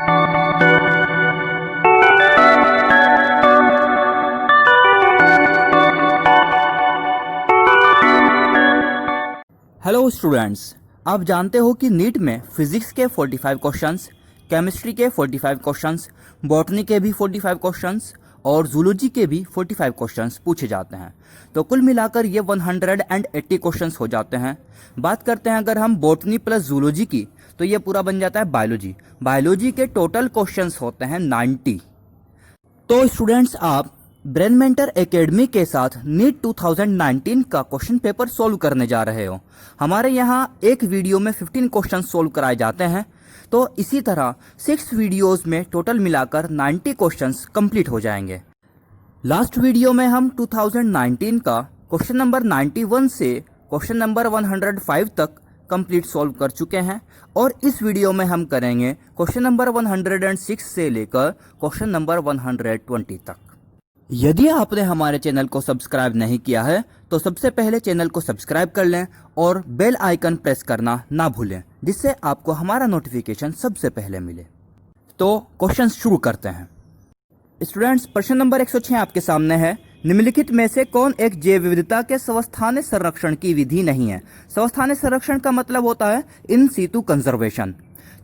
Hello students, आप जानते हो कि नीट में फिजिक्स के 45 क्वेश्चंस, केमिस्ट्री के 45 क्वेश्चंस, बॉटनी के भी 45 क्वेश्चंस और जूलॉजी के भी 45 क्वेश्चंस पूछे जाते हैं। तो कुल मिलाकर ये 180 क्वेश्चंस हो जाते हैं। बात करते हैं अगर हम बॉटनी प्लस जूलॉजी की, तो ये पूरा बन जाता है बायोलॉजी। बायोलॉजी के टोटल क्वेश्चंस होते हैं 90। तो स्टूडेंट्स, आप ब्रेन मेंटर एकेडमी के साथ नीट 2019 का क्वेश्चन पेपर सोल्व करने जा रहे हो। हमारे यहाँ एक वीडियो में 15 क्वेश्चन सोल्व कराए जाते हैं। तो इसी तरह 6 वीडियोस में टोटल मिलाकर 90 क्वेश्चंस कंप्लीट हो जाएंगे। लास्ट वीडियो में हम 2019 का क्वेश्चन नंबर 91 से क्वेश्चन नंबर 105 तक कंप्लीट सोल्व कर चुके हैं और इस वीडियो में हम करेंगे क्वेश्चन नंबर 106 से लेकर क्वेश्चन नंबर 120 तक। यदि आपने हमारे चैनल को सब्सक्राइब नहीं किया है तो सबसे पहले चैनल को सब्सक्राइब कर लें और बेल आइकन प्रेस करना ना भूलें, जिससे आपको हमारा नोटिफिकेशन सबसे पहले मिले। तो क्वेश्चन शुरू करते हैं। स्टूडेंट्स, प्रश्न नंबर 106 आपके सामने है। निम्नलिखित में से कौन एक जैव विविधता के स्वस्थानीय संरक्षण की विधि नहीं है? स्वस्थानीय संरक्षण का मतलब होता है इन सीटू कंजर्वेशन।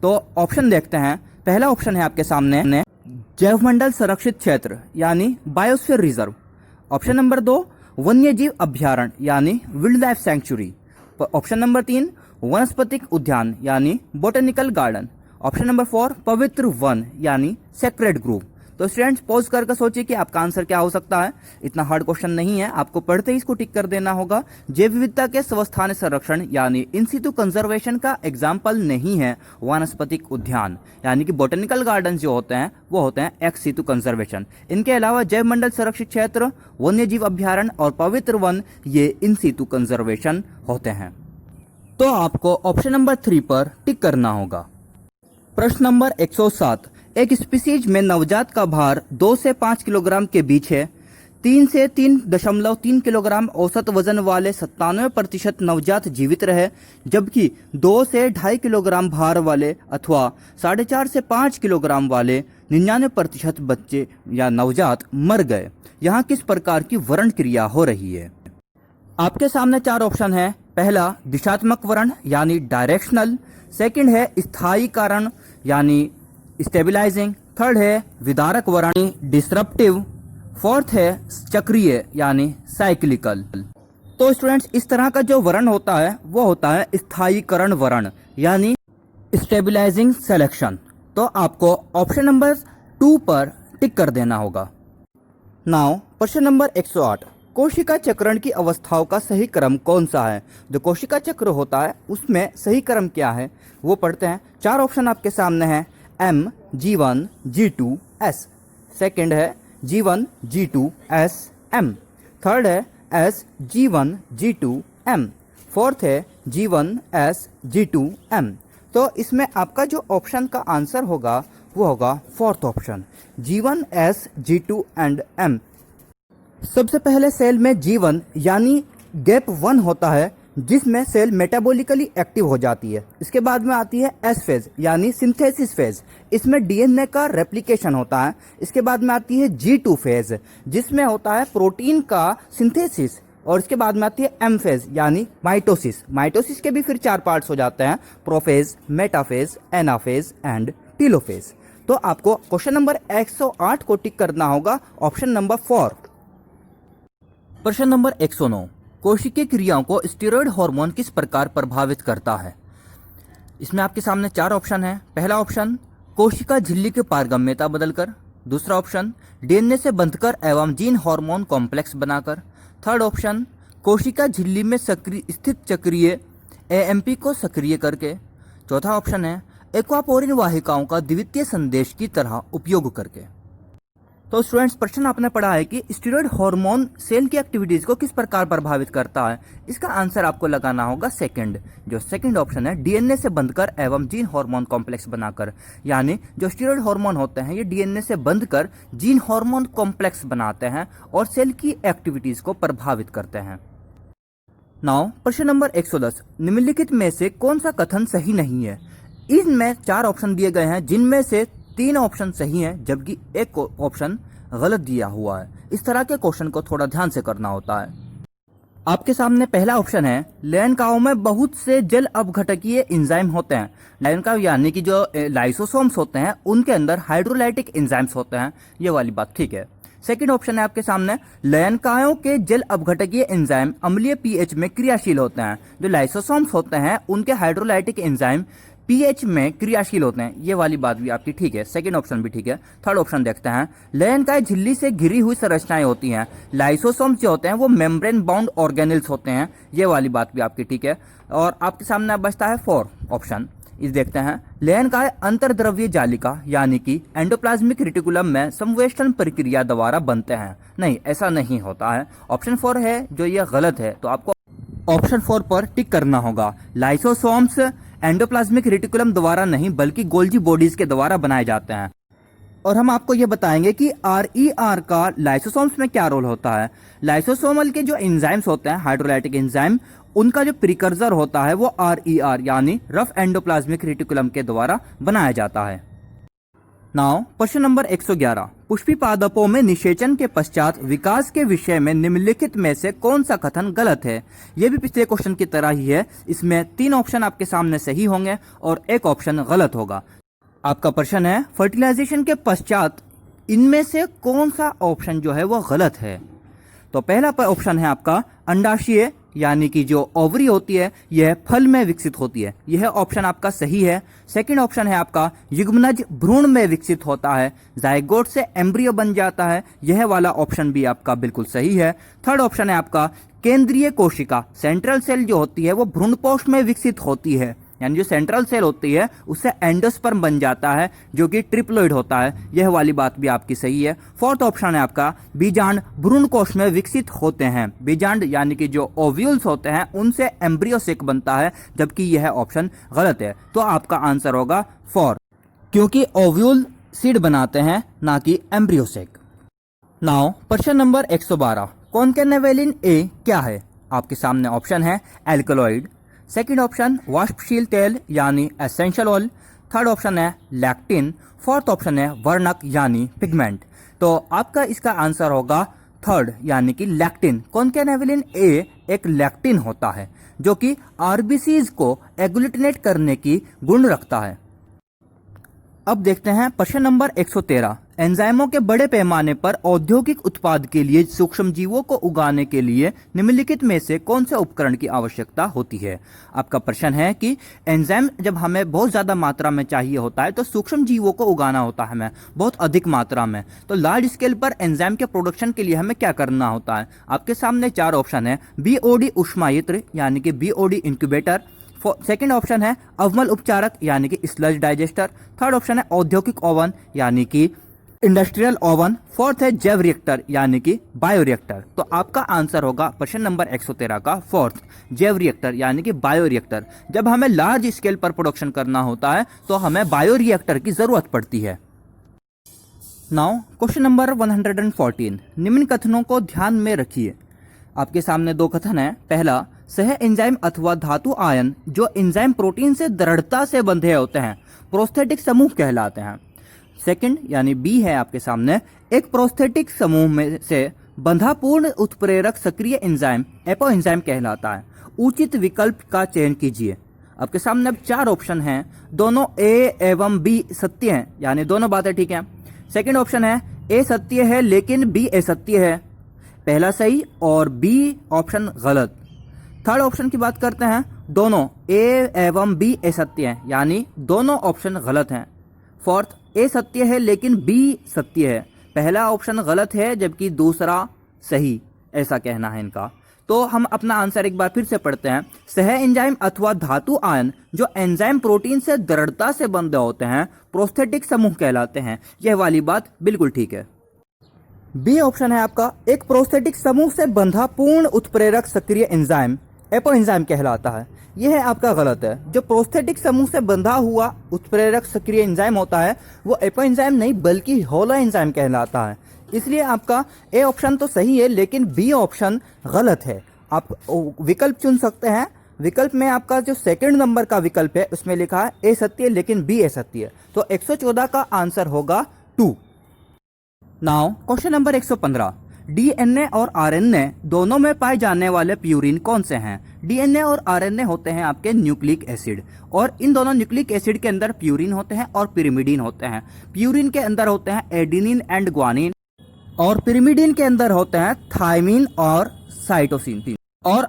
तो ऑप्शन देखते हैं। पहला ऑप्शन है आपके सामने जैवमंडल संरक्षित क्षेत्र यानी बायोस्फीयर रिजर्व। ऑप्शन नंबर 2 वन्यजीव अभ्यारण्य यानी wild life sanctuary. Option number 3 वनस्पतिक उद्यान यानी बोटेनिकल गार्डन। ऑप्शन नंबर 4 पवित्र वन यानी सेक्रेड ग्रुव। तो स्टूडेंट्स, पॉज करके सोचिए कि आपका आंसर क्या हो सकता है। इतना हार्ड क्वेश्चन नहीं है, आपको पढ़ते ही इसको टिक कर देना होगा। जैव विविधता के स्वस्थानीय संरक्षण यानी इन सीटू कंजर्वेशन का एग्जाम्पल नहीं है वनस्पतिक उद्यान, यानी कि बोटेनिकल गार्डन जो होते हैं वो होते हैं एक्स सीटू कंजर्वेशन। इनके अलावा जैव मंडल संरक्षित क्षेत्र, वन्यजीव अभ्यारण्य और पवित्र वन ये इन सीटू कंजर्वेशन होते हैं। तो आपको ऑप्शन नंबर 3 पर टिक करना होगा। प्रश्न नंबर 107, एक स्पीसीज में नवजात का भार 2 से 5 किलोग्राम के बीच है। 3 से 3.3 किलोग्राम औसत वजन वाले 97% नवजात जीवित रहे, जबकि 2 से 2.5 किलोग्राम भार वाले अथवा 4.5 से 5 किलोग्राम वाले 99% बच्चे या नवजात मर गए। यहाँ किस प्रकार की वर्ण क्रिया हो रही है? आपके सामने 4 ऑप्शन है। पहला दिशात्मक वर्ण यानी डायरेक्शनल, सेकंड है स्थायी कारण यानी स्टेबलाइजिंग, थर्ड है विदारक वर्ण डिसरप्टिव, फोर्थ है चक्रीय यानी साइक्लिकल। तो स्टूडेंट्स, इस तरह का जो वर्ण होता है वो होता है स्थायीकरण वर्ण यानी स्टेबलाइजिंग सिलेक्शन। तो आपको ऑप्शन नंबर 2 पर टिक कर देना होगा। नाउ प्रश्न नंबर 108, कोशिका चक्रण की अवस्थाओं का सही क्रम कौन सा है? जो कोशिका चक्र होता है उसमें सही क्रम क्या है वो पढ़ते हैं। 4 ऑप्शन आपके सामने हैं। M, G1, G2, S। Second है G1, G2, S, M। Third है S, G1, G2, M। Fourth है G1, S, G2, M। तो इसमें आपका जो ऑप्शन का आंसर होगा वो होगा fourth option G1, S, G2 and M। सबसे पहले सेल में G1 यानी गैप 1 होता है, जिसमें सेल मेटाबॉलिकली एक्टिव हो जाती है। इसके बाद में आती है एस फेज यानी सिंथेसिस फेज, इसमें डीएनए का रेप्लिकेशन होता है। इसके बाद में आती है G2 फेज, जिसमें होता है प्रोटीन का सिंथेसिस। और इसके बाद में आती है एम फेज यानी माइटोसिस। माइटोसिस के भी फिर 4 पार्ट्स हो जाते हैं, prophase, metaphase, anaphase and telophase. तो आपको क्वेश्चन नंबर 108 को टिक करना होगा, ऑप्शन नंबर 4। प्रश्न नंबर 109, कोशिकीय क्रियाओं को स्टेरॉयड हार्मोन किस प्रकार प्रभावित करता है? इसमें आपके सामने 4 ऑप्शन है। पहला ऑप्शन कोशिका झिल्ली की पारगम्यता बदलकर, दूसरा ऑप्शन डीएनए से बंधकर एवं जीन हार्मोन कॉम्प्लेक्स बनाकर, थर्ड ऑप्शन कोशिका झिल्ली में स्थित चक्रीय एएमपी को सक्रिय करके, चौथा ऑप्शन है एक्वापोरिन वाहिकाओं का द्वितीय संदेश की तरह उपयोग करके। तो स्टूडेंट्स, प्रश्न आपने पढ़ा है कि स्टेरॉयड हार्मोन सेल की एक्टिविटीज को किस प्रकार प्रभावित करता है। इसका आंसर आपको लगाना होगा सेकंड, जो सेकंड ऑप्शन है डीएनए से बंधकर एवं जीन हार्मोन कॉम्प्लेक्स बनाकर। यानी जो स्टेरॉयड हार्मोन होते हैं ये डीएनए से बंधकर जीन हार्मोन कॉम्प्लेक्स बनाते हैं और सेल की एक्टिविटीज को प्रभावित करते हैं। नाउ प्रश्न नंबर 110, निम्नलिखित में से कौन सा कथन सही नहीं है? इनमें 4 ऑप्शन दिए गए हैं, जिनमें से 3 ऑप्शन सही हैं जबकि एक ऑप्शन गलत दिया हुआ है। इस तरह के क्वेश्चन को थोड़ा ध्यान से करना होता है। आपके सामने पहला ऑप्शन है, लेयनकाओं में बहुत से जल अपघटकीय एंजाइम होते हैं। लेयनकाओ यानी कि जो लाइसोसोम्स होते हैं उनके अंदर हाइड्रोलाइटिक एंजाइम्स होते हैं, ये वाली बात ठीक है। सेकंड ऑप्शन है आपके सामने, लेयनकाओं के जल अपघटकीय एंजाइम अम्लीय पीएच में क्रियाशील होते हैं। जो लाइसोसोम्स होते हैं उनके हाइड्रोलाइटिक एंजाइम पीएच में क्रियाशील होते हैं, ये वाली बात भी आपकी ठीक है। सेकंड ऑप्शन भी ठीक है। थर्ड ऑप्शन देखते हैं, लेयनकाएं झिल्ली से घिरी हुई संरचनाएं होती हैं। लाइसोसोम्स जो होते हैं वो मेम्ब्रेन बाउंड ऑर्गेनेल्स होते हैं, ये वाली बात भी आपकी ठीक है। और आपके सामने बचता है फोर्थ ऑप्शन, इस देखते हैं, लेयनकाएं अंतर्द्रव्य जालिका यानी कि एंडोप्लाज्मिक रेटिकुलम में संवेष्टन प्रक्रिया द्वारा बनते हैं। नहीं, ऐसा नहीं होता है। ऑप्शन 4 है जो ये गलत है, तो आपको ऑप्शन 4 पर टिक करना होगा। लाइसोसोम्स एंडोप्लाज्मिक रेटिकुलम द्वारा नहीं बल्कि गोल्जी बॉडीज के द्वारा बनाए जाते हैं। और हम आपको ये बताएंगे कि RER का लाइसोसोम्स में क्या रोल होता है। लाइसोसोमल के जो एंजाइम्स होते हैं, हाइड्रोलाइटिक एंजाइम, उनका जो प्रिकर्सर होता है वो RER यानी रफ एंडोप्लाज्मिक रेटिकुलम के द्वारा बनाया जाता है। नाउ क्वेश्चन नंबर 111, पुष्पी पादपों में निषेचन के पश्चात विकास के विषय में निम्नलिखित में से कौन सा कथन गलत है। यह भी पिछले क्वेश्चन की तरह ही है, इसमें 3 ऑप्शन आपके सामने सही होंगे और एक ऑप्शन गलत होगा। आपका प्रश्न है, फर्टिलाइजेशन के पश्चात इनमें से कौन सा ऑप्शन जो है वो गलत है। तो पहला ऑप्शन है आपका अंडाशय यानी कि जो ओवरी होती है यह फल में विकसित होती है, यह ऑप्शन आपका सही है। सेकंड ऑप्शन है आपका युग्मनज भ्रूण में विकसित होता है, जायगोट से एम्ब्रियो बन जाता है, यह वाला ऑप्शन भी आपका बिल्कुल सही है। थर्ड ऑप्शन है आपका केंद्रीय कोशिका सेंट्रल सेल जो होती है वो भ्रूणपोष में विकसित होती है, यानी जो सेंट्रल सेल होती है उससे एंडोस्पर्म बन जाता है जो कि ट्रिप्लोइड होता है, यह वाली बात भी आपकी सही है। फोर्थ ऑप्शन है आपका बीजांड भ्रूण कोश में विकसित होते हैं, बीजांड यानी कि जो ओव्यूल्स होते हैं उनसे एम्ब्रियो सेक बनता है, जबकि यह ऑप्शन गलत है। तो आपका आंसर होगा 4, क्योंकि ओव्यूल सीड बनाते हैं ना कि एम्ब्रियो सेक। नाउ प्रश्न नंबर 112, कॉन्केनेवेलिन ए क्या है। आपके सामने ऑप्शन है एल्कलॉइड, सेकंड ऑप्शन वाष्पशील तेल यानी एसेंशियल ऑयल, थर्ड ऑप्शन है लैक्टिन, फोर्थ ऑप्शन है वर्णक यानी पिगमेंट। तो आपका इसका आंसर होगा थर्ड यानी कि लैक्टिन। कॉन्केनेवेलिन ए एक लैक्टिन होता है जो कि आरबीसीज को एग्लूटिनेट करने की गुण रखता है। अब देखते हैं प्रश्न नंबर 113, एंजाइमों के बड़े पैमाने पर औद्योगिक उत्पाद के लिए सूक्ष्मजीवों को उगाने के लिए निम्नलिखित में से कौन से उपकरण की आवश्यकता होती है। आपका प्रश्न है कि एंजाइम जब हमें बहुत ज़्यादा मात्रा में चाहिए होता है तो सूक्ष्मजीवों को उगाना होता है हमें बहुत अधिक मात्रा में, तो लार्ज स्केल पर एंजाइम के प्रोडक्शन के लिए हमें क्या करना होता है। आपके सामने 4 ऑप्शन है, BOD ऊष्मायित्र यानी कि BOD इंक्यूबेटर, सेकेंड ऑप्शन है अवमल उपचारक यानी कि स्लज डाइजेस्टर, थर्ड ऑप्शन है औद्योगिक ओवन यानी कि इंडस्ट्रियल ओवन, फोर्थ है जैव रिएक्टर यानी कि बायो रिएक्टर। तो आपका आंसर होगा प्रश्न नंबर 113 का फोर्थ, जैव रिएक्टर यानी कि बायो रिएक्टर। जब हमें लार्ज स्केल पर प्रोडक्शन करना होता है तो हमें बायो रिएक्टर की जरूरत पड़ती है। नाउ क्वेश्चन नंबर 114, निम्न कथनों को ध्यान में रखिए। आपके सामने 2 कथन है। पहला, सह एंजाइम अथवा धातु आयन जो एंजाइम प्रोटीन से दृढ़ता से बंधे होते हैं प्रोस्थेटिक समूह कहलाते हैं। सेकंड यानी बी है आपके सामने, एक प्रोस्थेटिक समूह में से बंधा पूर्ण उत्प्रेरक सक्रिय एंजाइम एपो एंजाइम कहलाता है। उचित विकल्प का चयन कीजिए। आपके सामने अब 4 ऑप्शन हैं, दोनों ए एवं बी सत्य हैं, यानी दोनों बातें ठीक हैं। सेकंड ऑप्शन है ए सत्य है लेकिन बी असत्य है, पहला सही और बी ऑप्शन गलत। थर्ड ऑप्शन की बात करते हैं, दोनों ए एवं बी असत्य हैं, यानी दोनों ऑप्शन गलत हैं। फोर्थ, ए सत्य है लेकिन बी सत्य है, पहला ऑप्शन गलत है जबकि दूसरा सही, ऐसा कहना है इनका। तो हम अपना आंसर एक बार फिर से पढ़ते हैं। सह एंजाइम अथवा धातु आयन जो एंजाइम प्रोटीन से दृढ़ता से बंधे होते हैं प्रोस्थेटिक समूह कहलाते हैं, यह वाली बात बिल्कुल ठीक है। बी ऑप्शन है आपका, एक प्रोस्थेटिक समूह से बंधा पूर्ण उत्प्रेरक सक्रिय एंजाइम एपो एंजाइम कहलाता है, यह आपका गलत है। जो प्रोस्थेटिक समूह से बंधा हुआ उत्प्रेरक सक्रिय एंजाइम होता है वो एपो एंजाइम नहीं बल्कि होलो एंजाइम कहलाता है, इसलिए आपका ए ऑप्शन तो सही है लेकिन बी ऑप्शन गलत है। आप विकल्प चुन सकते हैं विकल्प में आपका जो सेकंड नंबर का विकल्प है उसमें लिखा है ए सत्य लेकिन बी असत्य है, तो 114 का आंसर होगा 2। नाउ क्वेश्चन नंबर 115, डीएनए और आरएनए दोनों में पाए जाने वाले प्यूरिन कौन से हैं? डीएनए और आरएनए होते हैं आपके न्यूक्लिक एसिड, और इन दोनों न्यूक्लिक एसिड के अंदर प्यूरिन होते हैं और पिरिमिडीन होते हैं। प्यूरिन के अंदर होते हैं एडेनिन एंड ग्वानिन, और पिरिमिडीन के अंदर होते हैं थायमिन और साइटोसिन। और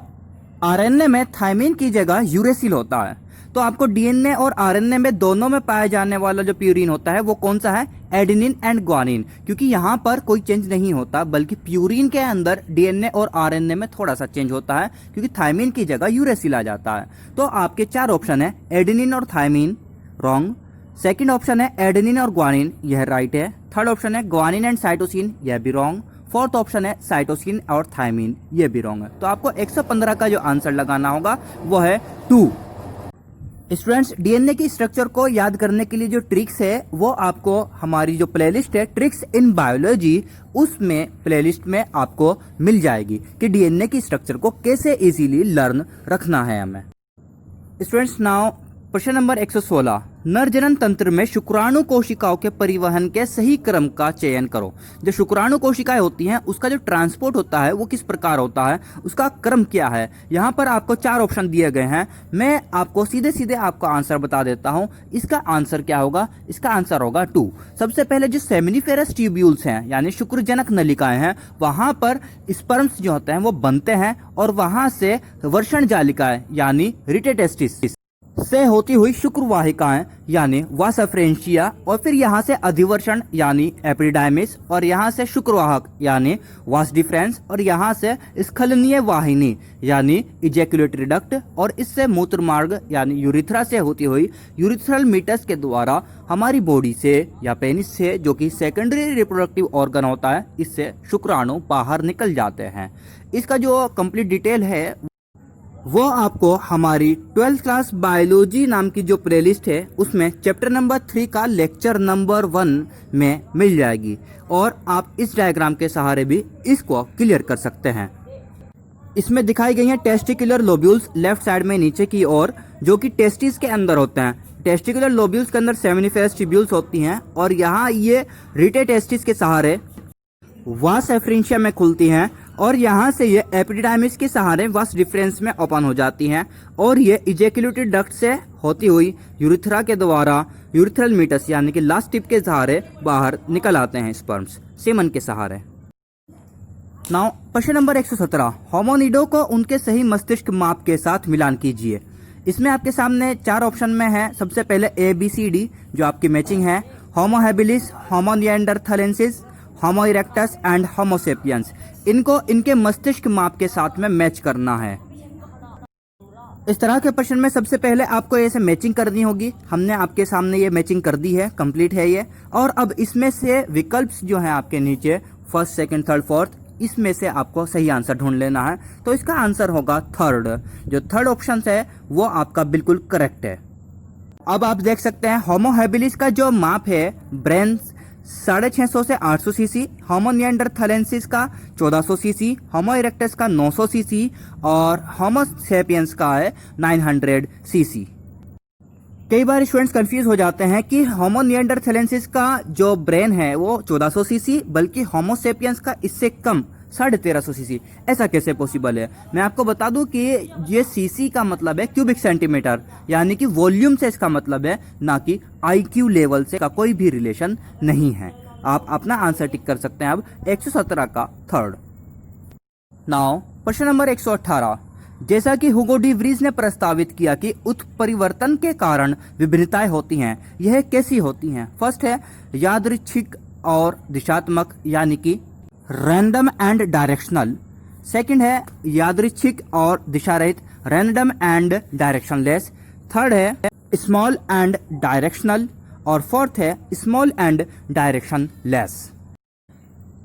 आरएनए में थायमिन की जगह यूरेसिल होता है। तो आपको डीएनए और आरएनए में दोनों में पाया जाने वाला जो प्यूरिन होता है वो कौन सा है? एडेनिन एंड ग्वानिन, क्योंकि यहाँ पर कोई चेंज नहीं होता, बल्कि प्यूरिन के अंदर डीएनए और आरएनए में थोड़ा सा चेंज होता है, क्योंकि थायमिन की जगह यूरेसिल आ जाता है। तो आपके 4 ऑप्शन है, एडेनिन और थायमिन रॉन्ग, सेकंड ऑप्शन है एडेनिन और ग्वानिन, यह राइट है, थर्ड ऑप्शन है ग्वानिन एंड साइटोसिन, यह भी रॉन्ग, फोर्थ ऑप्शन है साइटोसिन और थायमिन, यह भी रॉन्ग है। तो आपको 115 का जो आंसर लगाना होगा वो है 2। स्टूडेंट्स, डीएनए की स्ट्रक्चर को याद करने के लिए जो ट्रिक्स है वो आपको हमारी जो प्लेलिस्ट है ट्रिक्स इन बायोलॉजी, उसमें प्लेलिस्ट में आपको मिल जाएगी कि डीएनए की स्ट्रक्चर को कैसे इजीली लर्न रखना है हमें। स्टूडेंट्स, नाउ प्रश्न नंबर 116, नर जनन तंत्र में शुक्राणु कोशिकाओं के परिवहन के सही क्रम का चयन करो। जो शुक्राणु कोशिकाएं होती हैं उसका जो ट्रांसपोर्ट होता है वो किस प्रकार होता है, उसका क्रम क्या है? यहाँ पर आपको 4 ऑप्शन दिए गए हैं, मैं आपको सीधे सीधे आपका आंसर बता देता हूँ। इसका आंसर क्या होगा? इसका आंसर होगा 2। सबसे पहले जो सेमिनिफेरस ट्यूब्यूल्स हैं यानी शुक्रजनक नलिकाएं हैं, वहां पर स्पर्म्स जो होते हैं वो बनते हैं, और वहां से वर्षण जालिकाएं यानी रिटेटेस्टिस से होती हुई शुक्रवाहिकाएं यानी वासफ्रेंशिया, और फिर यहाँ से अधिवर्षण यानी एपिडाइमिस, और यहाँ से शुक्रवाहक यानी वास डिफरेंस, और यहाँ से स्खलनीय वाहिनी यानी इजैकुलेटरी डक्ट, और इससे मूत्र मार्ग यानी यूरिथ्रा से होती हुई यूरिथ्रल मीटस के द्वारा हमारी बॉडी से या पेनिस से, जो कि सेकेंडरी रिप्रोडक्टिव ऑर्गन होता है, इससे शुक्राणु बाहर निकल जाते हैं। इसका जो कंप्लीट डिटेल है वो आपको हमारी 12th क्लास बायोलॉजी नाम की जो प्लेलिस्ट है उसमें चैप्टर नंबर 3 का लेक्चर नंबर 1 में मिल जाएगी, और आप इस डायग्राम के सहारे भी इसको क्लियर कर सकते हैं। इसमें दिखाई गई हैं टेस्टिकुलर लोब्यूल्स लेफ्ट साइड में नीचे की ओर, जो कि टेस्टिस के अंदर होते हैं। टेस्टिकुलर लोब्यूल्स के अंदर सेमिनिफेरस ट्यूब्यूल्स होती हैं, और यहाँ ये रिटेटेस्टिस के सहारे वास एफ्रेंशिया में खुलती हैं, और यहाँ से ये एपिडाइमिस के सहारे वास डिफरेंस में ओपन हो जाती हैं, और ये इजैकुलेटरी डक्ट से होती हुई यूरिथ्रा के द्वारा यूरिथ्रल मीटस यानी कि लास्ट टिप के सहारे बाहर निकल आते हैं स्पर्म्स सेमन के सहारे। नाउ प्रश्न नंबर 117, होमोनिडो को उनके सही मस्तिष्क माप के साथ मिलान कीजिए। इसमें आपके सामने 4 ऑप्शन में है। सबसे पहले ABCD जो आपकी मैचिंग है, Homo habilis, Homo neanderthalensis, Homo erectus and Homo sapiens, इनको इनके मस्तिष्क माप के साथ में मैच करना है। इस तरह के प्रश्न में सबसे पहले आपको ऐसे मैचिंग करनी होगी। हमने आपके सामने ये मैचिंग कर दी है, कंप्लीट है ये। और अब इसमें से विकल्प जो है आपके नीचे फर्स्ट, सेकंड, थर्ड, फोर्थ, इसमें से आपको सही आंसर ढूंढ लेना है। तो इसका आंसर होगा थर्ड। जो थर्ड ऑप्शन है वो आपका बिल्कुल करेक्ट है। अब आप देख सकते हैं होमो हैबिलिस का जो माप है ब्रेन 650 से 800 सीसी, होमो निएंडरथालेंसिस का 1400 सीसी, होमो इरेक्टस का 900 सीसी, और होमो सेपियंस का है 900 सीसी। कई बार स्टूडेंट्स कंफ्यूज हो जाते हैं कि होमो निएंडरथालेंसिस का जो ब्रेन है वो 1400 सीसी, बल्कि होमो सेपियंस का इससे कम 1350 सीसी। ऐसा कैसे पॉसिबल है? मैं आपको बता दूं कि ये सीसी का मतलब है क्यूबिक सेंटीमीटर, यानी कि वॉल्यूम से इसका मतलब है, ना कि IQ लेवल से का कोई भी रिलेशन नहीं है। आप अपना आंसर टिक कर सकते हैं अब 117 का थर्ड। नाउ प्रश्न नंबर 118, जैसा कि हुगो डी व्रीज ने प्रस्तावित किया कि उत्परिवर्तन के कारण विभिन्नताएं होती हैं, यह कैसी होती हैं? फर्स्ट है यादृच्छिक और दिशात्मक यानी कि रैंडम एंड डायरेक्शनल। सेकंड है यादृच्छिक और दिशा रहित रैंडम एंड डायरेक्शनलेस। थर्ड है स्मॉल एंड डायरेक्शनल, और फोर्थ है स्मॉल एंड डायरेक्शनलेस।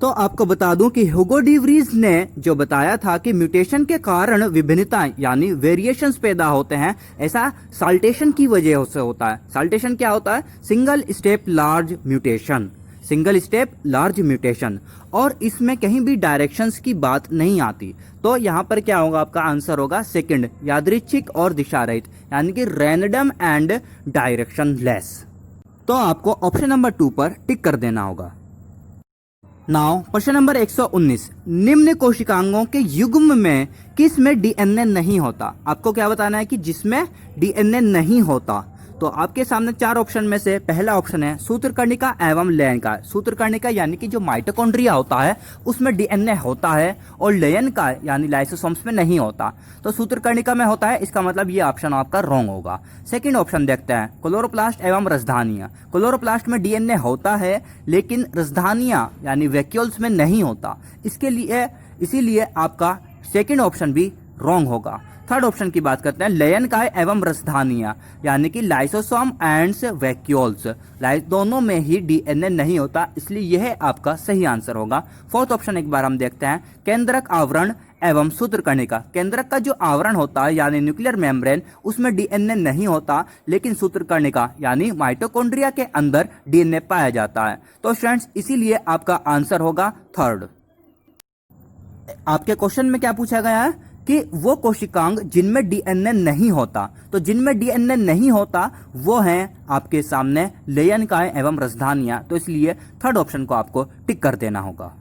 तो आपको बता दूं कि हुगो डी व्रीज ने जो बताया था कि म्यूटेशन के कारण विभिन्नताएं यानी वेरिएशंस पैदा होते हैं, ऐसा साल्टेशन की वजह से होता है। साल्टेशन क्या होता है? Single step large mutation. Single step large mutation, और इसमें कहीं भी डायरेक्शंस की बात नहीं आती। तो यहाँ पर क्या होगा, आपका आंसर होगा सेकंड, यादृच्छिक और दिशा रहित, यानी कि रैंडम एंड डायरेक्शन लेस। तो आपको ऑप्शन नंबर 2 पर टिक कर देना होगा। नाउ प्रश्न नंबर 119, निम्न कोशिकांगों के युग्म में किस में डीएनए नहीं होता। आपको क्या बताना है कि जिसमें डीएनए नहीं होता। तो आपके सामने 4 ऑप्शन में से पहला ऑप्शन है सूत्रकर्णिका एवं लयन सूत्रकर्णिका यानी कि जो माइटोकॉन्ड्रिया होता है उसमें डीएनए होता है, और लयन यानी लाइसोसोम्स में नहीं होता। तो सूत्रकर्णिका में होता है, इसका मतलब ये ऑप्शन आपका रॉन्ग होगा। सेकंड ऑप्शन देखते हैं, क्लोरोप्लास्ट एवं रसधानिया। क्लोरोप्लास्ट में डीएनए होता है लेकिन रसधानिया यानी वैक्यूल्स में नहीं होता, इसीलिए आपका सेकंड ऑप्शन भी रॉन्ग होगा। थर्ड ऑप्शन की बात करते हैं, लयनकाय एवं रसधानिया यानी कि लाइसोसोम एंड वैक्यूल्स, दोनों में ही डीएनए नहीं होता, इसलिए यह आपका सही आंसर होगा। फोर्थ ऑप्शन एक बार हम देखते हैं, केंद्रक आवरण एवं सूत्रकर्णिका। केंद्रक का जो आवरण होता है यानी न्यूक्लियर मेम्ब्रेन, उसमें डीएनए नहीं होता, लेकिन सूत्रकर्णिका यानी माइटोकॉन्ड्रिया के अंदर डीएनए पाया जाता है। तो स्टूडेंट्स इसीलिए आपका आंसर होगा थर्ड। आपके क्वेश्चन में क्या पूछा गया है कि वो कोशिकांग जिनमें डीएनए नहीं होता, तो जिनमें डीएनए नहीं होता वो हैं आपके सामने लयनकाय एवं रसधानिया, तो इसलिए थर्ड ऑप्शन को आपको टिक कर देना होगा।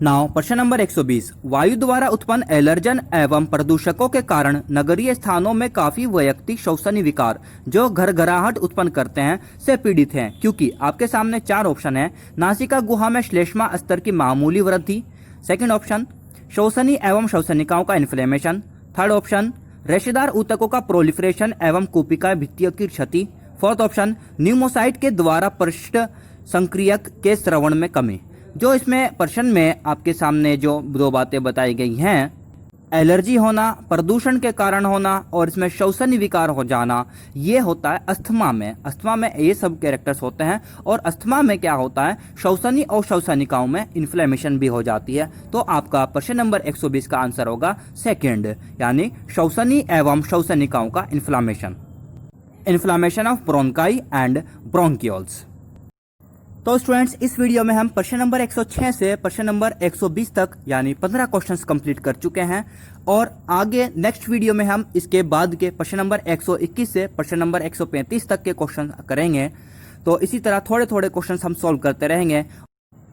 नाउ प्रश्न नंबर 120, वायु द्वारा उत्पन्न एलर्जन एवं प्रदूषकों के कारण नगरीय स्थानों में काफी वैयक्तिक श्वसनी विकार जो घरघराहट उत्पन्न करते हैं से पीड़ित हैं, क्योंकि आपके सामने 4 ऑप्शन है, नासिका गुहा में श्लेष्मा स्तर की मामूली वृद्धि, सेकंड ऑप्शन श्वसनी एवं श्वसनिकाओं का इन्फ्लेमेशन, थर्ड ऑप्शन रेशेदार ऊतकों का प्रोलिफरेशन एवं कूपिका भित्तियों की क्षति, फोर्थ ऑप्शन न्यूमोसाइट के द्वारा पृष्ठ संक्रियक के श्रवण में कमी। जो इसमें प्रश्न में आपके सामने जो 2 बातें बताई गई हैं, एलर्जी होना, प्रदूषण के कारण होना और इसमें श्वसनी विकार हो जाना, ये होता है अस्थमा में। अस्थमा में ये सब कैरेक्टर्स होते हैं, और अस्थमा में क्या होता है, श्वसनी और श्वसनिकाओं में इन्फ्लेमेशन भी हो जाती है। तो आपका प्रश्न नंबर 120 का आंसर होगा सेकंड, यानी श्वसनी एवं श्वसनिकाओं का inflammation of bronchi and bronchioles. तो स्टूडेंट्स इस वीडियो में हम प्रश्न नंबर 106 से प्रश्न नंबर 120 तक यानी 15 क्वेश्चंस कंप्लीट कर चुके हैं, और आगे नेक्स्ट वीडियो में हम इसके बाद के प्रश्न नंबर 121 से प्रश्न नंबर 135 तक के क्वेश्चन करेंगे। तो इसी तरह थोड़े थोड़े क्वेश्चंस हम सॉल्व करते रहेंगे।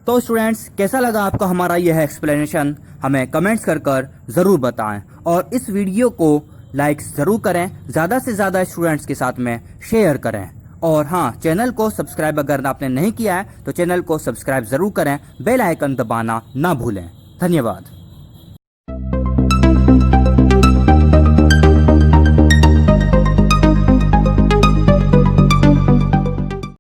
तो स्टूडेंट्स कैसा लगा आपको हमारा यह एक्सप्लेनेशन, हमें कमेंट्स कर जरूर बताएं, और इस वीडियो को लाइक जरूर करें, ज़्यादा से ज़्यादा स्टूडेंट्स के साथ में शेयर करें। और हाँ, चैनल को सब्सक्राइब अगर आपने नहीं किया है तो चैनल को सब्सक्राइब जरूर करें, बेल आइकन दबाना ना भूलें। धन्यवाद।